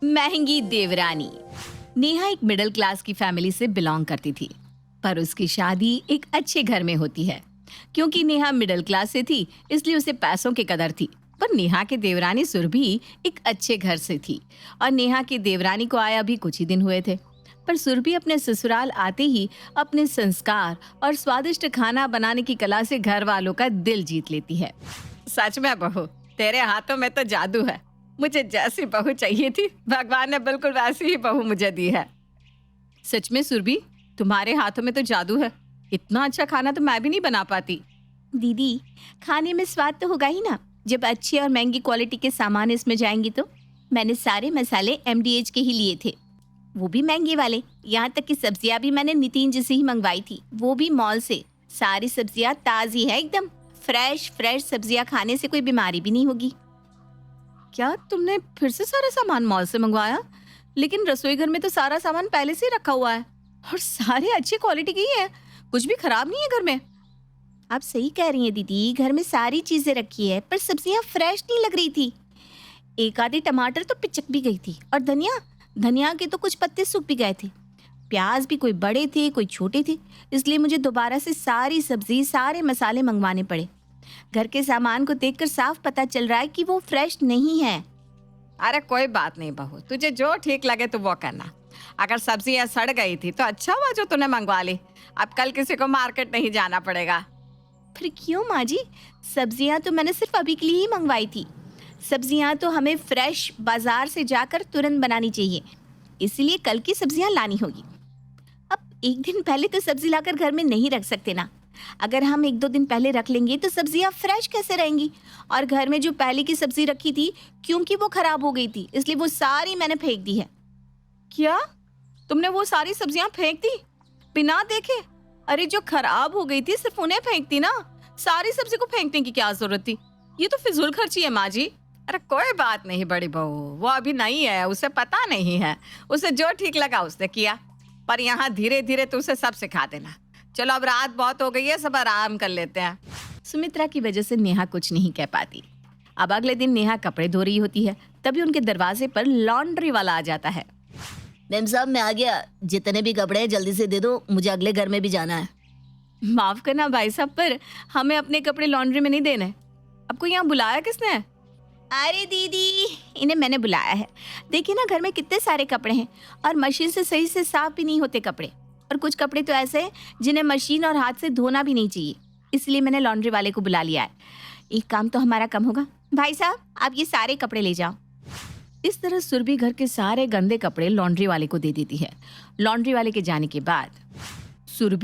महंगी देवरानी। नेहा एक मिडिल क्लास की फैमिली से बिलोंग करती थी, पर उसकी शादी एक अच्छे घर में होती है। क्योंकि नेहा मिडिल क्लास से थी, इसलिए उसे पैसों की कदर थी। पर नेहा की देवरानी सुरभि एक अच्छे घर से थी और नेहा की देवरानी को आया भी कुछ ही दिन हुए थे। पर सुरभि अपने ससुराल आते ही अपने संस्कार और स्वादिष्ट खाना बनाने की कला से घर वालों का दिल जीत लेती है। सच में बहू, तेरे हाथों में तो जादू है। मुझे जैसी बहू चाहिए थी, भगवान ने बिल्कुल वैसी ही बहू मुझे दी है। सच में सुरभि, तुम्हारे हाथों में तो जादू है। इतना अच्छा खाना तो मैं भी नहीं बना पाती। दीदी, खाने में स्वाद तो होगा ही ना, जब अच्छी और महंगी क्वालिटी के सामान इसमें जाएंगी तो। मैंने सारे मसाले MDH के ही लिए थे, वो भी महंगे वाले। यहाँ तक कि सब्जियां भी मैंने नितिन जी से ही मंगवाई थी, वो भी मॉल से। सारी सब्जियां ताजी है, एकदम फ्रेश सब्जियां खाने से कोई बीमारी भी नहीं होगी। क्या तुमने फिर से सारा सामान मॉल से मंगवाया? लेकिन रसोई घर में तो सारा सामान पहले से ही रखा हुआ है और सारे अच्छी क्वालिटी के ही है, कुछ भी खराब नहीं है घर में। आप सही कह रही हैं दीदी, घर में सारी चीजें रखी है, पर सब्जियां फ्रेश नहीं लग रही थी। एक आधी टमाटर तो पिचक भी गई थी और धनिया के तो कुछ पत्ते सूख भी गए थे। प्याज भी कोई बड़े थे कोई छोटे थे, इसलिए मुझे दोबारा से सारी सब्जी सारे मसाले मंगवाने पड़े। घर के सामान को देखकर साफ पता चल रहा है कि वो फ्रेश नहीं है। अरे कोई बात नहीं बहू, तुझे जो ठीक लगे तो वो करना। अगर सब्जियां सड़ गई थी तो अच्छा हुआ जो तूने मंगवा ली। अब कल किसी को मार्केट नहीं जाना पड़ेगा। फिर क्यों माँ जी? सब्जियां तो मैंने सिर्फ अभी के लिए ही मंगवाई थी। सब्जियां तो हमें फ्रेश बाजार से जाकर तुरंत बनानी चाहिए, इसलिए कल की सब्जियां लानी होगी। अब एक दिन पहले तो सब्जी लाकर घर में नहीं रख सकते ना। अगर हम 1-2 दिन पहले रख लेंगे तो सब्जियां फ्रेश कैसे रहेंगी? और घर में जो पहले की सब्जी रखी थी, क्योंकि वो खराब हो गई थी, इसलिए वो सारी मैंने फेंक दी है। क्या तुमने वो सारी सब्जियां फेंक दी बिना देखे? अरे जो खराब हो गई थी सिर्फ उन्हें फेंकती ना, सारी सब्जी को फेंकने की क्या जरूरत थी? ये तो फिजूल खर्ची है माँ जी। अरे कोई बात नहीं बड़ी बहू, वो अभी नहीं है, उसे पता नहीं है। उसे जो ठीक लगा उसने किया, पर यहाँ धीरे धीरे तो उसे सब सिखा देना। चलो अब रात बहुत हो गई है, सब आराम कर लेते हैं। सुमित्रा की वजह से नेहा कुछ नहीं कह पाती। अब अगले दिन नेहा कपड़े धो रही होती है, तभी उनके दरवाजे पर लॉन्ड्री वाला आ जाता है। मैम साहब, मैं आ गया। जितने भी कपड़े हैं जल्दी से दे दो, मुझे अगले घर में भी जाना है। माफ करना भाई साहब, पर हमें अपने कपड़े लॉन्ड्री में नहीं देने। आपको यहाँ बुलाया किसने? अरे दीदी, इन्हें मैंने बुलाया है। देखिए ना, घर में कितने सारे कपड़े हैं और मशीन से सही से साफ भी नहीं होते कपड़े। और कुछ कपड़े तो ऐसे हैं जिन्हें मशीन और हाथ से धोना भी नहीं चाहिए, इसलिए मैंने लॉन्ड्री वाले को बुला लिया है। एक काम तो हमारा कम होगा। भाई साहब, आप ये सारे कपड़े ले जाओ। इस तरह सुरभि घर के सारे गंदे कपड़े लॉन्ड्री वाले को दे देती है। लॉन्ड्री वाले के जाने के बाद सुरभि